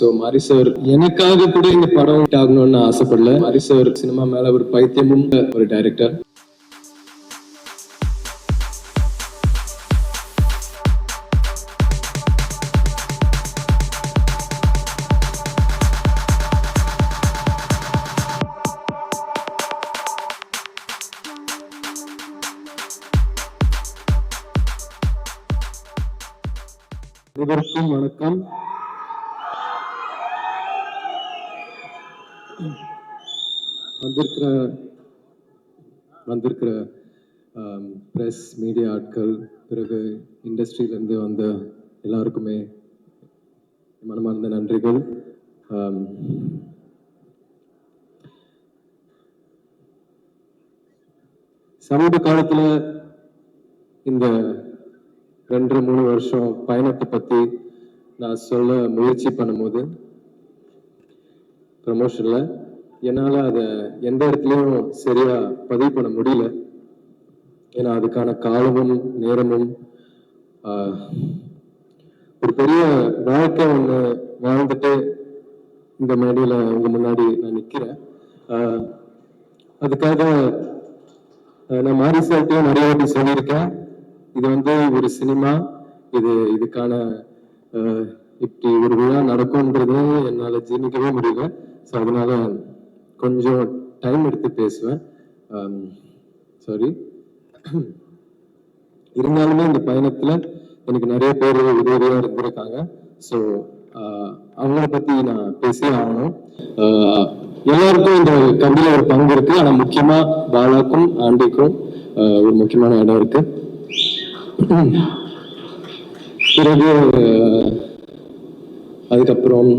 So மாரி sir எனக்காக கூட இந்த படம் ஆகணும்னு ஆசைப்படல. மாரி சார் சினிமா மேல ஒரு பைத்தியமும் ஒரு டைரக்டர். அனைவருக்கும் வணக்கம். வந்திருக்கிற பிரஸ் மீடியா ஆட்கள், பிறகு இண்டஸ்ட்ரியிலேருந்து வந்த எல்லாருக்குமே மனமார்ந்த நன்றிகள். சமீப காலத்தில் இந்த 2-3 வருஷம் பயணத்தை பற்றி நான் சொல்ல முயற்சி பண்ணும்போது ப்ரமோஷனில் என்னால் அதை எந்த இடத்துலையும் சரியா பதிவு பண்ண முடியல. ஏன்னா அதுக்கான காலமும் நேரமும் ஒரு பெரிய வாழ்க்கை ஒன்று வாழ்ந்துட்டு இந்த மேடையில் உங்க முன்னாடி நான் நிற்கிறேன். அதுக்காக நான் மாரி சார்ட்டையும் நிறைய வாட்டி சொல்லியிருக்கேன். இது வந்து ஒரு சினிமா, இதுக்கான இப்படி ஒரு விழா நடக்கும்ன்றது என்னால் ஜீர்ணிக்கவே முடியல. ஸோ அதனால கொஞ்சம் டைம் எடுத்து பேசுவேன். சாரி. இருந்தாலுமே இந்த பயணத்துல எனக்கு நிறைய பேர் உதவியா இருந்திருக்காங்க. ஸோ அவங்கள பத்தி நான் பேசியே ஆகணும். எல்லாருக்கும் இந்த கவிதையில ஒரு பங்கு இருக்கு. ஆனா முக்கியமா பாலாக்கும் ஆண்டிக்கும் ஒரு முக்கியமான இடம் இருக்கு. பிறகு அதுக்கப்புறம்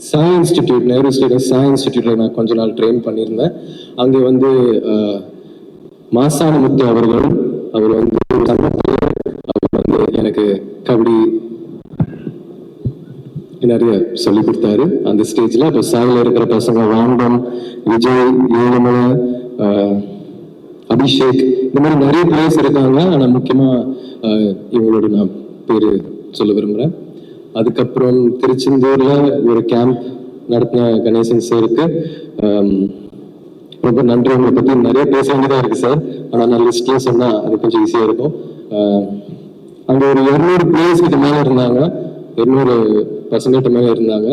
சாய் இன்ஸ்டிடியூட், நேரு ஸ்டேடியம் சாய் இன்ஸ்டிடியூட்ல நான் கொஞ்ச நாள் ட்ரெயின் பண்ணியிருந்தேன். அங்கே வந்து மாசானமுத்து அவர் வந்து அவர் வந்து எனக்கு கபடி நிறைய சொல்லி கொடுத்தாரு அந்த ஸ்டேஜ்ல. இப்போ சாயில இருக்கிற பசங்க வாண்டம், விஜய், ஏழுமலை, அபிஷேக், இந்த மாதிரி நிறைய பிளேயர்ஸ் இருக்காங்க. ஆனால் முக்கியமா இவங்களோட நான் பேரு சொல்ல விரும்புகிறேன். அதுக்கப்புறம் திருச்செந்தூர்ல ஒரு கேம்ப் நடத்தின கணேசன் சாருக்கு ரொம்ப நன்றி. உங்களை பத்தி நிறைய பேச வேண்டியதா இருக்கு சார். ஆனா நான் லிஸ்ட்லயே சொன்னா அது கொஞ்சம் ஈஸியா இருக்கும். அங்க ஒரு 200 பிளேயர்ஸ் கிட்ட மேல இருந்தாங்க, 200 பசங்கிட்ட மேல இருந்தாங்க.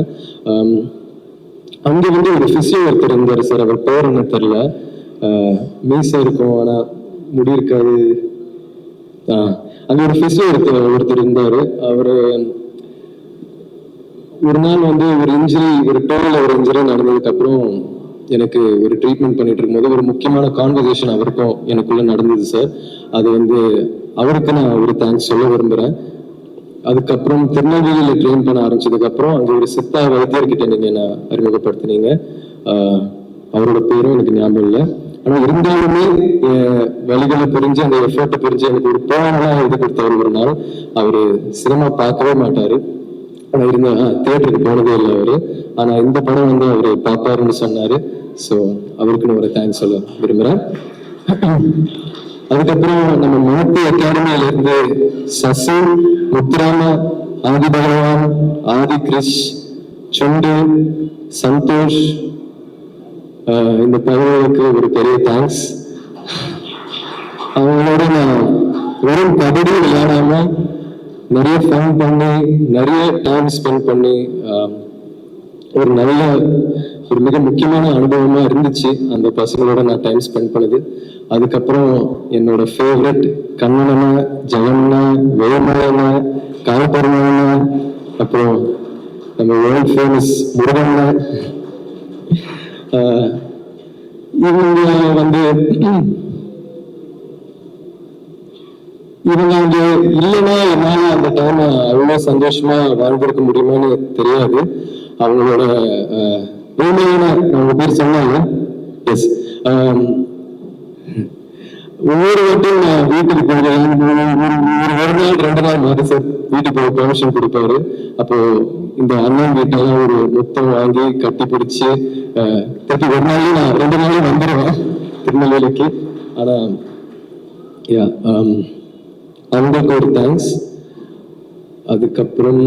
அங்க வந்து ஒரு பிசியோ ஒருத்தர் இருந்தாரு சார். அவர் பேர் என்ன தெரியல, மீசா இருக்கும் ஆனா முடி இருக்காது. அங்க ஒரு பிசியோ ஒருத்தர் இருந்தாரு. அவரு ஒரு நாள் வந்து ஒரு இன்ஜுரி, ஒரு டோல ஒரு இன்ஜுரி நடந்ததுக்கு அப்புறம் எனக்கு ஒரு ட்ரீட்மெண்ட் பண்ணிட்டு இருக்கும்போது ஒரு முக்கியமான கான்வர்சேஷன் அவருக்கும் எனக்குள்ள நடந்தது சார். அது வந்து அவருக்கு நான் ஒரு தேங்க்ஸ் சொல்ல விரும்புகிறேன். அதுக்கப்புறம் திருநெல்வேலியில் ட்ரெயின் பண்ண ஆரம்பிச்சதுக்கு அப்புறம் அங்கே ஒரு சித்தா வைத்தியர்கிட்ட நீங்க என்ன அறிமுகப்படுத்தினீங்க. அவரோட பேரும் எனக்கு ஞாபகம் இல்லை. ஆனா இருந்தாலுமே வழிகளை புரிஞ்சு அந்த எஃபர்ட்டை புரிஞ்சு எனக்கு ஒரு போனெல்லாம் எழுதி கொடுத்தவர். ஒரு நாள் அவரு சினிமா பார்க்கவே மாட்டாரு, ஆனா இருந்த தியேட்டருக்கு போனதே இல்லை அவரு. ஆனா இந்த படம் வந்து அவரு பாப்பாருன்னு சொன்னாரு. ஸோ அவருக்குன்னு ஒரு தேங்க்ஸ் சொல்ல விரும்புறேன். அதுக்கப்புறம் நம்ம மாத்தி அகாடமியில இருந்து சசி, முத்துராம, ஆதி பகவான், ஆதி கிரிஷ், சுண்டு, சந்தோஷ், இந்த பதவிகளுக்கு ஒரு பெரிய தேங்க்ஸ். அவங்களோட நான் வெறும் கபடி விளையாடாம நிறைய ஃபன் பண்ணி, நிறைய டைம் ஸ்பெண்ட் பண்ணி ஒரு நல்ல ஒரு மிக முக்கியமான அனுபவமா இருந்துச்சு அந்த பசங்களோட நான் டைம் ஸ்பெண்ட் பண்ணது. அதுக்கப்புறம் என்னோட ஃபேவரட் கண்ணனா, ஜெகன்னா, வேமலனா, காலப்பெருமானா, அப்புறம் நம்ம வேர்ல்ட் ஃபேமஸ் முருகன்னா, இவங்க வந்து இவங்க அங்க இல்லைன்னா என்னால அந்த டைம் அவ்வளோ சந்தோஷமா வாழ்ந்திருக்க முடியுமான்னு தெரியாது. அவங்களோட அவங்க பேர் சொன்னாங்க. எஸ், ஒவ்வொரு வாட்டும் நான் வீட்டுக்கு போகிறேன். ஒரு நாள் 2 நாள் மாறி சார் வீட்டுக்கு போய் பெர்மிஷன் கொடுப்பாரு. அப்போ இந்த அண்ணன் வீட்டெல்லாம் ஒரு முத்தம் வாங்கி கட்டி பிடிச்சி திருப்பி ஒரு நாளையும் நான் 2 நாளையும் வந்துடுவேன் திருநெல்வேலிக்கு. ஆனா அவங்களுக்கு ஒரு தேங்க்ஸ். அதுக்கப்புறம்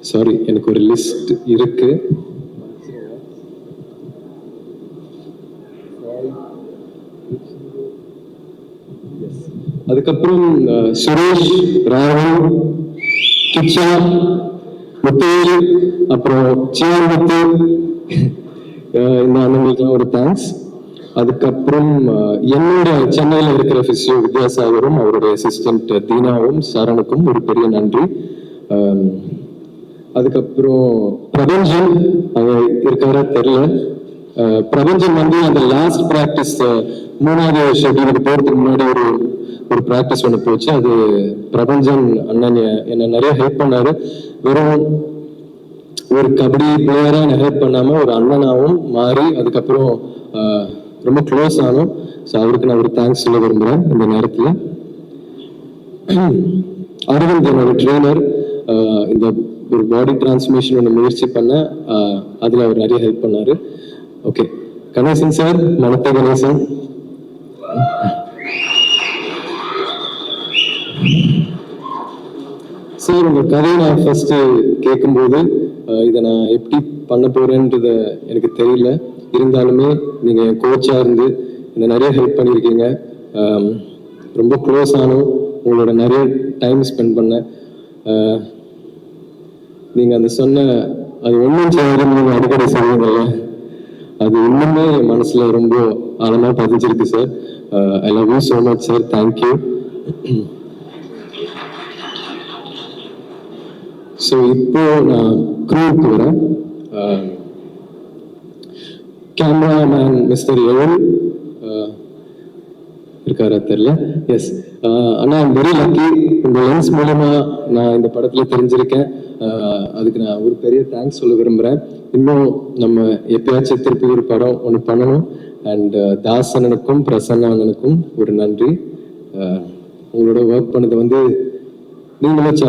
சாரி, எனக்கு ஒரு லிஸ்ட் இருக்கு. அதுக்கப்புறம் சுரேஷ், ராகுல், கிச்சா, முத்தையில், அப்புறம் சியாமுத்து, இந்த அண்ணங்களுக்குலாம் ஒரு தேங்க்ஸ். அதுக்கப்புறம் என்னோட சென்னையில் இருக்கிற பிசியோ வித்யாசாகரும் அவருடைய அசிஸ்டன்ட் தீனாவும் சரணுக்கும் ஒரு பெரிய நன்றி. அதுக்கப்புறம் பிரபஞ்சன் அங்க இருக்காரா தெரியல. பிரபஞ்சன் வந்து அந்த லாஸ்ட் பிராக்டிஸ் 3வது ஷெட்யூலுக்கு போறதுக்கு முன்னாடி ஒரு பிராக்டிஸ் ஒன்று போச்சு. அது பிரபஞ்சன் அண்ணன் என்ன நிறைய ஹெல்ப் பண்ணாரு. வெறும் ஒரு கபடி பிளேயரா என்ன ஹெல்ப் பண்ணாம ஒரு அண்ணனாவும் மாறி அதுக்கப்புறம் ரொம்ப க்ளோஸ் ஆனோம். ஸோ அவருக்கு நான் ஒரு தேங்க்ஸ் சொல்ல விரும்புகிறேன் இந்த நேரத்தில். அரவிந்த் என்னோட ட்ரெயினர், இந்த ஒரு பாடி டிரான்ஸ்ஃபர்மேஷன் ஒன்று முயற்சி பண்ண அதில் அவர் நிறைய ஹெல்ப் பண்ணாரு. ஓகே, கணேசன் சார், மனத்த கணேசன். சார், உங்க கதையை நான் ஃபர்ஸ்ட் கேட்கும்போது இதை நான் எப்படி பண்ண போறேன்றத எனக்கு தெரியல. இருந்தாலுமே நீங்க கோச்சா இருந்து இந்த நிறைய ஹெல்ப் பண்ணியிருக்கீங்க. ரொம்ப க்ளோஸ் ஆனும், உங்களோட நிறைய டைம் ஸ்பெண்ட் பண்ண. நீங்க அந்த சொன்ன அது ஒன்றும் செய்யறது நீங்க அடிக்கடி சொல்லுவீங்கல்ல, அது இன்னுமே என் மனசுல ரொம்ப ஆழமா பதிஞ்சிருக்கு sir. I love you so much sir. Thank you. So இப்போ நான் க்ரூவுக்கு வரேன். கேமராமேன் மிஸ்டர் எவன் இருக்காரா தெரியல. எஸ் அண்ணா, ஐம் வெரி லக்கி. உங்க லென்ஸ் மூலமா நான் இந்த படத்துல தெரிஞ்சிருக்கேன். அதுக்கு நான் ஒரு பெரிய தேங்க்ஸ் சொல்ல விரும்புறேன். இன்னும் நம்ம எப்பயாச்சும் திருப்பி ஒரு படம் ஒன்று பண்ணணும். அண்ட் தாசனனுக்கும் பிரசன்னானனுக்கும் ஒரு நன்றி. உங்களோட ஒர்க் பண்ணது வந்து நீங்களும்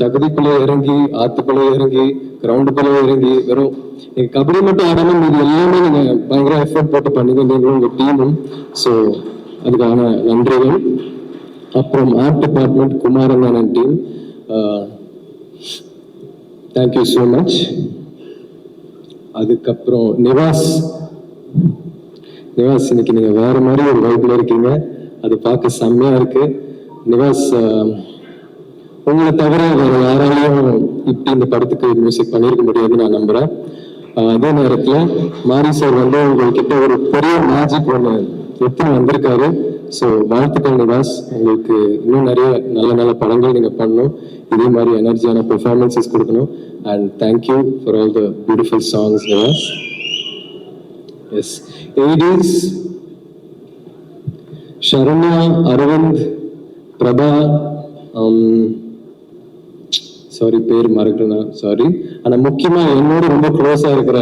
சகுதிக்குள்ளே இறங்கி, ஆத்துக்குள்ளே இறங்கி, கிரவுண்டுக்குள்ளே இறங்கி, வெறும் நீங்க கபடி மட்டும் ஆடாம இது எல்லாமே நீங்க பயங்கர எஃபர்ட் போட்டு பண்ணீங்க, நீங்களும் உங்க டீமும். ஸோ அதுக்கான நன்றிகள். அப்புறம் ஆர்ட் டிபார்ட்மெண்ட் குமாரன் டீம், தேங்க்யூ ஸோ மச். அதுக்கப்புறம் நிவாஸ், இன்னைக்கு நீங்க வேற மாதிரி ஒரு வைப்ல இருக்கீங்க, அது பார்க்க செம்மையா இருக்கு. நிவாஸ், உங்களை தவிர வேற யாராலையும் இப்படி இந்த படத்துக்கு மியூசிக் பண்ணியிருக்க முடியாதுன்னு நான் நம்புறேன். அதே நேரத்துல மாரி சார் வந்து உங்ககிட்ட ஒரு பெரிய மேஜிக் ஒன்று எடுத்து வந்திருக்காரு. ஸோ வாழ்த்துக்கள் நிவாஸ், உங்களுக்கு இன்னும் நிறைய நல்ல நல்ல படங்கள் நீங்க பண்ணணும், இதே மாதிரி எனர்ஜியான பெர்ஃபார்மன்சஸ் கொடுக்கணும். And thank you for all the beautiful songs Nivas. Yes, ஏடிஸ் சரண்யா, அரவிந்த், பிரபா, சாரி பேர் மறக்கணும், சாரி. ஆனா முக்கியமா என்னோட ரொம்ப க்ளோஸா இருக்கிற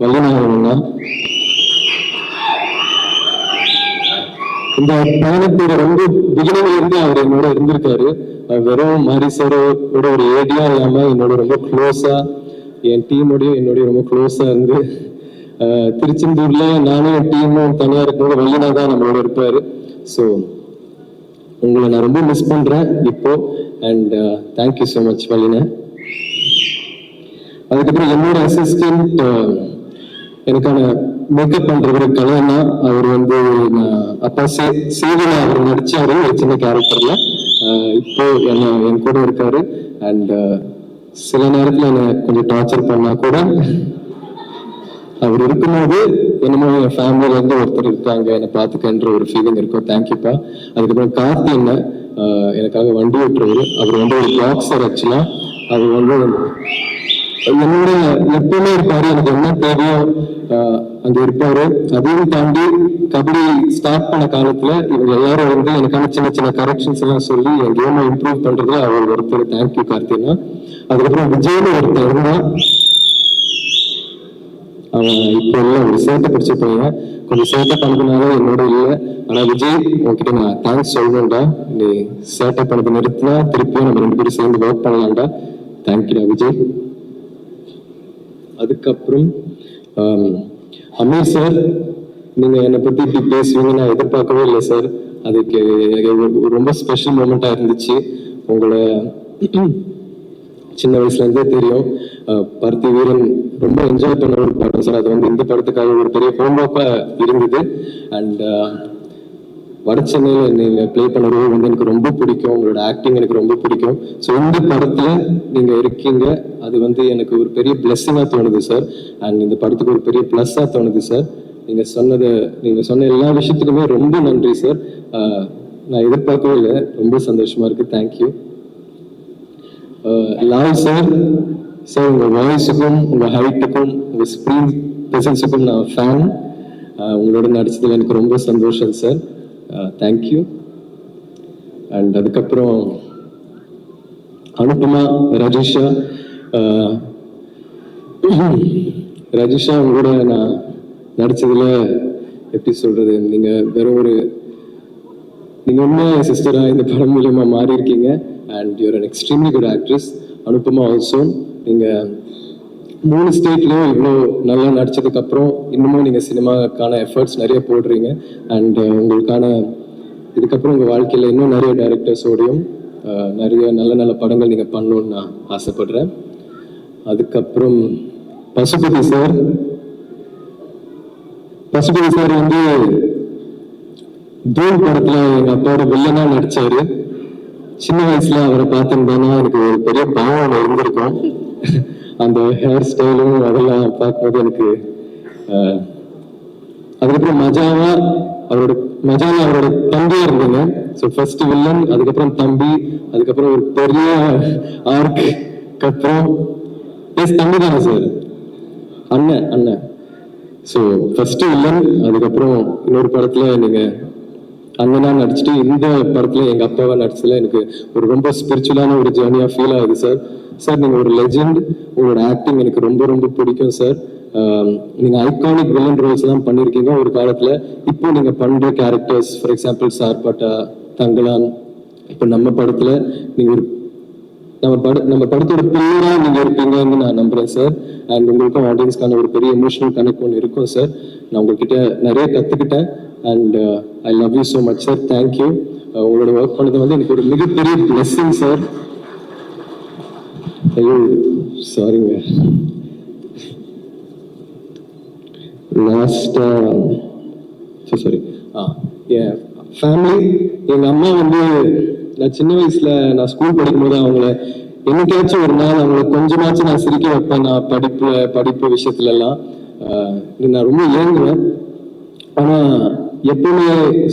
வல்லிநாயகன் தான். இந்த பயணத்தோட ரொம்ப பிகினிங்ல இருந்து அவர் என்னோட இருந்திருக்காரு. வெறும் மாரி சாரோட ஒரு ஏடியா இல்லாம என்னோட ரொம்ப க்ளோஸா, என் டீமோடய என்னோடய ரொம்ப க்ளோஸா இருந்து, திருச்செந்தூர்ல நானும் என் டீமும் தனியா இருக்கும்போது வல்லினா தான் நம்மளோட இருப்பாரு. ஸோ உங்களை நான் ரொம்ப மிஸ் பண்றேன் இப்போ. And thank you so much Vallina. அதுக்கப்புறம் என்னோட அசிஸ்டன்ட், எனக்கான மேக்கப் பண்றவர் கல்யாணா. அவர் வந்து அப்பா சேவனா அவர் நடிச்சாரு ஒரு சின்ன கேரக்டர்ல. இப்போ என் கூட இருக்காரு. அண்ட் சில நேரத்துல என்னை கொஞ்சம் டார்ச்சர் பண்ணா கூட அவர் இருக்கும்போது என்னமோ என் ஃபேமிலியில இருந்து ஒருத்தர் இருக்காங்க என்னை பார்த்துக்கன்ற ஒரு ஃபீலிங் இருக்கும். தேங்க்யூப்பா. அதுக்கப்புறம் கார்த்தி என்ன எனக்காக வண்டி ஓட்டுறவர், அவர் வந்து ஒரு பாக்ஸர் ஆக்சுவலா. அவர் வந்து என்னோட எப்பவுமே இருப்பாரு, எனக்கு என்ன தேவையோ அங்க இருப்பாரு. அதையும் தாண்டி கபடி ஸ்டார்ட் பண்ண காலத்துல இவங்க எல்லாரும் வந்து எனக்கான சின்ன சின்ன கரெக்ஷன்ஸ் எல்லாம் சொல்லி என் கேமை இம்ப்ரூவ் பண்றதுல அவர் ஒருத்தர். தேங்க்யூ கார்த்தினா. அதுக்கப்புறம் விஜய்னு ஒருத்தர் இருந்தா, அவன் இப்போ எல்லாம் ஒரு சேட்டை பிடிச்ச பையன், கொஞ்சம் சேட்டை பண்ணதுனால என்னோட இல்லை. ஆனா விஜய், உன்கிட்ட நான் தேங்க்ஸ் சொல்லணும்டா. நீ சேட்டை பண்ணது நிறுத்தினா திருப்பியும் நம்ம 2 பேரும் சேர்ந்து ஒர்க் பண்ணலாம்டா. தேங்க்யூடா விஜய். அதுக்கப்புறம் அமீர் சார், நீங்க என்னை பத்தி இப்படி பேசுவீங்க நான் எதிர்பார்க்கவே இல்லை சார். அதுக்கு ரொம்ப ஸ்பெஷல் மூமெண்டா இருந்துச்சு. உங்களை சின்ன வயசுலேருந்தே தெரியும். பருத்தி வீரன் ரொம்ப என்ஜாய் பண்ண ஒரு படம் சார். அது வந்து இந்த படத்துக்காக ஒரு பெரிய ஹோம்ஒர்க்காக இருந்தது. அண்ட் வட சென்னையில் நீங்கள் ப்ளே பண்ண ரோல் வந்து எனக்கு ரொம்ப பிடிக்கும். உங்களோட ஆக்டிங் எனக்கு ரொம்ப பிடிக்கும். ஸோ இந்த படத்தில் நீங்கள் இருக்கீங்க, அது வந்து எனக்கு ஒரு பெரிய பிளெஸ்ஸிங்காக தோணுது சார். அண்ட் இந்த படத்துக்கு ஒரு பெரிய ப்ளஸ்ஸாக தோணுது சார். நீங்கள் சொன்ன எல்லா விஷயத்துக்குமே ரொம்ப நன்றி சார். நான் எதிர்பார்க்கவே இல்லை, ரொம்ப சந்தோஷமா இருக்கு. தேங்க்யூ. லால் சார், சார் உங்கள் வாய்ஸுக்கும் உங்கள் ஹைட்டுக்கும் உங்கள் ஸ்க்ரீன் ப்ரெசன்ஸுக்கும் நான் ஃபேன். உங்களோட நடிச்சதில் எனக்கு ரொம்ப சந்தோஷம் சார். தேங்க்யூ. அண்ட் அதுக்கப்புறம் அனுபமா, ரஜிஷா. ரஜிஷா உங்களோட நான் நடிச்சதுல எப்படி சொல்றது, நீங்க உண்மையா சிஸ்டரா இந்த படம் மூலியமா மாறி இருக்கீங்க. And you are an extremely good actress. Anupama also, நீங்க 3 ஸ்டேட்லயும் இவ்வளோ நல்லா நடிச்சதுக்கு அப்புறம் இன்னமும் நீங்க சினிமாக்கான எஃபர்ட்ஸ் நிறைய போடுறீங்க. அண்ட் உங்களுக்கான இதுக்கப்புறம் உங்க வாழ்க்கையில இன்னும் நிறைய டைரக்டர்ஸோடையும் நிறைய நல்ல நல்ல படங்கள் நீங்க பண்ணணும்னு நான் ஆசைப்படுறேன். அதுக்கப்புறம் பசுபதி சார் வந்து தூள் படத்துல எங்க அப்பாவோட வில்லனா நடிச்சாரு. சின்ன வயசுல அவரை பார்த்திருந்தேன்னா எனக்கு ஒரு பெரிய பாவம் இருந்திருக்கும். அந்த ஹேர் ஸ்டைலும் அதெல்லாம் பார்க்கும்போது எனக்கு அதுக்கப்புறம் மஜாவா அவரோட தம்பியா இருந்தீங்க. ஸோ ஃபர்ஸ்ட் வில்லன், அதுக்கப்புறம் தம்பி, அதுக்கப்புறம் ஒரு பெரிய ஆர்க், அப்புறம் தம்பி தானே சார், அண்ணன். ஸோ ஃபர்ஸ்ட் வில்லன், அதுக்கப்புறம் இன்னொரு படத்துல நீங்க அண்ணனா நடிச்சுட்டு இந்த படத்துல எங்க அப்பாவா நடிச்சதுல எனக்கு ஒரு ரொம்ப ஸ்பிரிச்சுவலான ஒரு ஜேர்னியா ஃபீல் ஆகுது சார். சார் நீங்க ஒரு லெஜெண்ட். உங்களோட ஆக்டிங் எனக்கு ரொம்ப ரொம்ப பிடிக்கும் சார். நீங்க ஐகானிக் வில்லன் ரோல்ஸ் எல்லாம் பண்ணிருக்கீங்க ஒரு காலத்துல. இப்போ நீங்க பண்ற characters, for example Sarpatta, Thangalaan, இப்போ நம்ம படத்துல நீங்க ஒரு நம்ம படத்தோட பில்லரா நீங்க இருப்பீங்கன்னு நான் நம்புறேன் சார். அண்ட் உங்களுக்கும் ஆடியன்ஸ்க்கான ஒரு பெரிய எமோஷனல் கனெக்ட் ஒன்று இருக்கும் சார். நான் உங்ககிட்ட நிறைய கத்துக்கிட்டேன். And I love you so much sir. Thank you. உங்களோட ஒர்க் பண்ணது வந்து எனக்கு ஒரு மிகப்பெரிய பிளெஸிங் சார். ஐயோ சாரிங்க. லாஸ்டா சாரி, என் ஃபேமிலி, எங்க அம்மா வந்து நான் சின்ன வயசுல நான் ஸ்கூல் படிக்கும்போது அவங்கள என்னைக்காச்சும் ஒரு நாள் அவங்கள கொஞ்சமாச்சும் நான் சிரிக்க வைப்பேன். நான் படிப்பு விஷயத்துல எல்லாம் நான் ரொம்ப ஏங்குவேன். ஆனா எப்பவுமே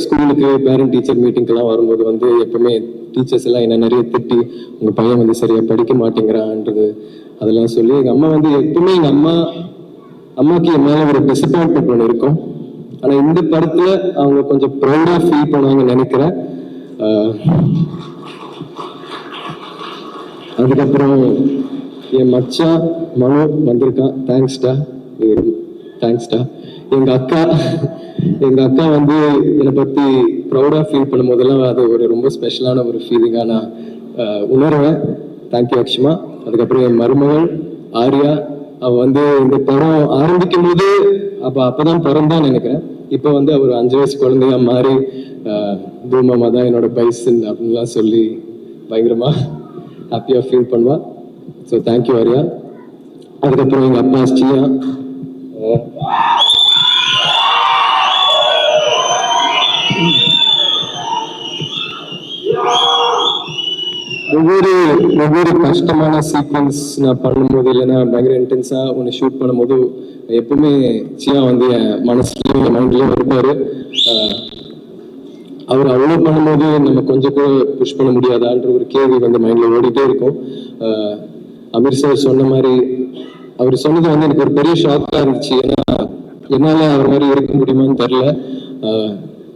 ஸ்கூலுக்கு பேரண்ட் டீச்சர் மீட்டிங்க்கெல்லாம் வரும்போது வந்து எப்பவுமே டீச்சர்ஸ் எல்லாம் என்ன நிறைய திட்டி, உங்க பையன் வந்து சரியா படிக்க மாட்டேங்கிறான்றது அதெல்லாம் சொல்லி எங்க அம்மா வந்து எப்பவுமே அம்மாக்கு என் மேல ஒரு டிசப்பாயின்மெண்ட் ஒன்று இருக்கும். ஆனா இந்த படத்துல அவங்க கொஞ்சம் ப்ரௌடா ஃபீல் பண்ணுவாங்கன்னு நினைக்கிறேன். அதுக்கப்புறம் என் மச்சான் மனோ வந்திருக்கான். தேங்க்ஸ்டா. எங்க அக்கா வந்து என்னை பத்தி ப்ரௌடா ஃபீல் பண்ணும் போதெல்லாம் அது ஒரு ரொம்ப ஸ்பெஷலான ஒரு ஃபீலிங்கா நான் உணர்வேன். தேங்க்யூ அக்ஷமா. அதுக்கப்புறம் என் மருமகள் ஆர்யா, அவ வந்து இந்த படம் ஆரம்பிக்கும் போது அப்பதான் பிறந்தான்னு நினைக்கிறேன். இப்போ வந்து அவர் 5 வயசு குழந்தையா மாறி பூமாமா தான் என்னோட பைசன் அப்படின்லாம் சொல்லி பயங்கரமா ஹாப்பியா ஃபீல் பண்ணுவா. So thank you Arya. அதுக்கப்புறம் எங்க அப்பா ஸ்ரீயா, ஒவ்வொரு கஷ்டமான சீக்வன்ஸ் நான் பண்ணும்போது, இல்லைன்னா பயங்கர இன்டென்ஸா ஒன்று ஷூட் பண்ணும்போது எப்பவுமே சியா வந்து என் மனசுலயும் என் மைண்ட்லயும் இருப்பாரு. அவர் அவ்வளோ பண்ணும்போது நம்ம கொஞ்சம் கூட புஷ் பண்ண முடியாதான்ற ஒரு கேள்வி வந்து மைண்ட்ல ஓடிட்டே இருக்கும். அமீர் சார் சொன்ன மாதிரி அவர் சொன்னது வந்து எனக்கு ஒரு பெரிய ஷாக்கா இருந்துச்சு. ஏன்னா என்னால அவர் மாதிரி இருக்க முடியுமான்னு தெரியல.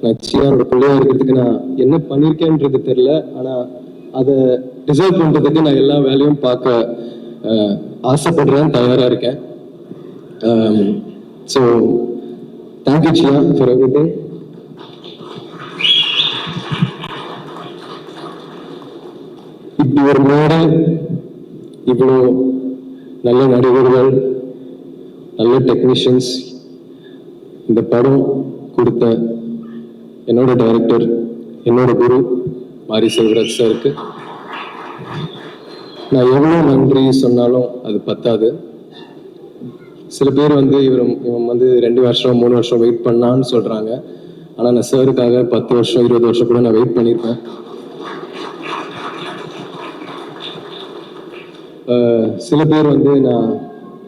நான் சியானோட பிள்ளையா இருக்கிறதுக்கு நான் என்ன பண்ணியிருக்கேன்றது தெரியல. ஆனா அதை டிசர்வ் பண்றதுக்கு நான் எல்லா வேலையும் பார்க்க ஆசைப்படுறேன், தயாரா இருக்கேன். So thank you chia for everything. இப்படி ஒரு மேடை, இவ்வளோ நல்ல நடிகர்கள், நல்ல டெக்னீஷியன்ஸ், இந்த படம் கொடுத்த என்னோட டைரக்டர், என்னோட குரு மாரி செல்வராஜ் சாருக்கு நான் எவ்வளோ நன்றி சொன்னாலும் அது பத்தாது. சில பேர் வந்து இவன் வந்து 2 வருஷம் 3 வருஷம் வெயிட் பண்ணான்னு சொல்றாங்க. ஆனால் நான் சாருக்காக 10 வருஷம் 20 வருஷம் கூட நான் வெயிட் பண்ணியிருப்பேன். சில பேர் வந்து நான்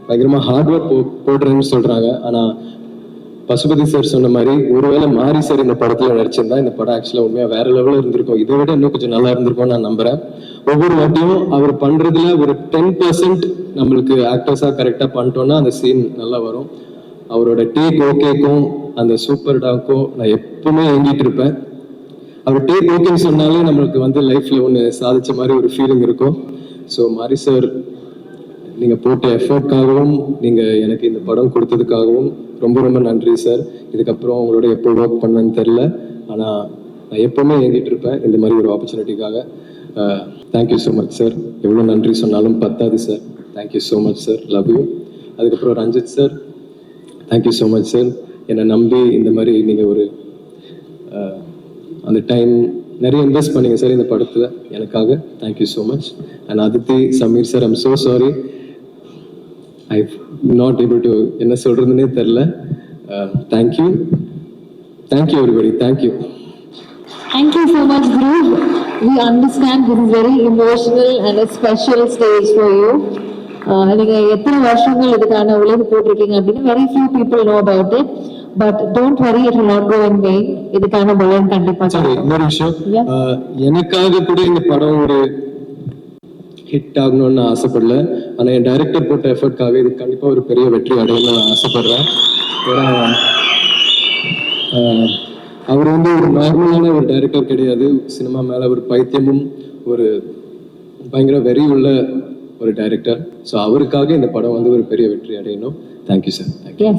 பயங்கரமாக ஹார்ட் ஒர்க் போடுறேன்னு சொல்றாங்க. ஆனால் பசுபதி சார் சொன்ன மாதிரி ஒருவேளை மாரி சார் இந்த படத்துல நடிச்சிருந்தா இந்த படம் ஆக்சுவலா உண்மையா வேற லெவலில் இருந்திருக்கும். இதை விட இன்னும் கொஞ்சம் நல்லா இருந்திருக்கும் நான் நம்புறேன். ஒவ்வொரு வாட்டியும் அவர் பண்றதுல ஒரு 10% நம்மளுக்கு ஆக்டர்ஸா கரெக்டா பண்ணிட்டோம்னா அந்த சீன் நல்லா வரும். அவரோட டேக் ஓகேக்கும் அந்த சூப்பர் டாக்கும் நான் எப்பவுமே ஏங்கிட்டு இருப்பேன். அவர் டேக் ஓகேன்னு சொன்னாலே நம்மளுக்கு வந்து லைஃப்ல ஒன்று சாதிச்ச மாதிரி ஒரு ஃபீலிங் இருக்கும். ஸோ மாரி சார் நீங்கள் போட்ட எஃபர்ட்காகவும் நீங்கள் எனக்கு இந்த படம் கொடுத்ததுக்காகவும் ரொம்ப ரொம்ப நன்றி சார். இதுக்கப்புறம் உங்களோட எப்போ ஒர்க் பண்ணேன்னு தெரில, ஆனால் நான் எப்போவுமே ஏங்கிட்டு இருப்பேன் இந்த மாதிரி ஒரு ஆப்பர்ச்சுனிட்டிக்காக. Thank you so much sir. எவ்வளோ நன்றி சொன்னாலும் பத்தாது sir. Thank you so much sir. Love you. அதுக்கப்புறம் Ranjith sir, thank you so much sir. என்னை நம்பி இந்த மாதிரி நீங்கள் ஒரு அந்த டைம் நிறைய இன்வெஸ்ட் பண்ணீங்க சார் இந்த படத்தில் எனக்காக. Thank you so much. And Aditi, Sameer sir, I'm so sorry. I not able to என்ன சொல்றதுன்னே தெரில. Thank you everybody. Thank you. Thank you so much, Dhruv. We understand this is very emotional and a special stage for you. நீங்க எத்தனை வருஷங்கள் இதுக்கான உழைப்பு போட்டிருக்கீங்க அப்படின்னு very few people know about it. But don't worry, it will not go in vain. இதுக்கான பலன் கண்டிப்பா. சரி, இன்னொரு விஷயம், எனக்காக கூட இந்த படம் ஒரு ஹிட் ஆகணும்னு நான் ஆசைப்படல. ஆனால் என் டைரக்டர் போட்ட எஃபர்ட்காக இது கண்டிப்பாக ஒரு பெரிய வெற்றி அடையணும்னு நான் ஆசைப்படுறேன். ஏன்னா அவர் வந்து ஒரு நார்மலான ஒரு டைரக்டர் கிடையாது. சினிமா மேலே ஒரு பைத்தியமும் ஒரு பயங்கர வெறி உள்ள ஒரு டைரக்டர். ஸோ அவருக்காக இந்த படம் வந்து ஒரு பெரிய வெற்றி அடையணும். Thank you sir. தேங்க்யூ.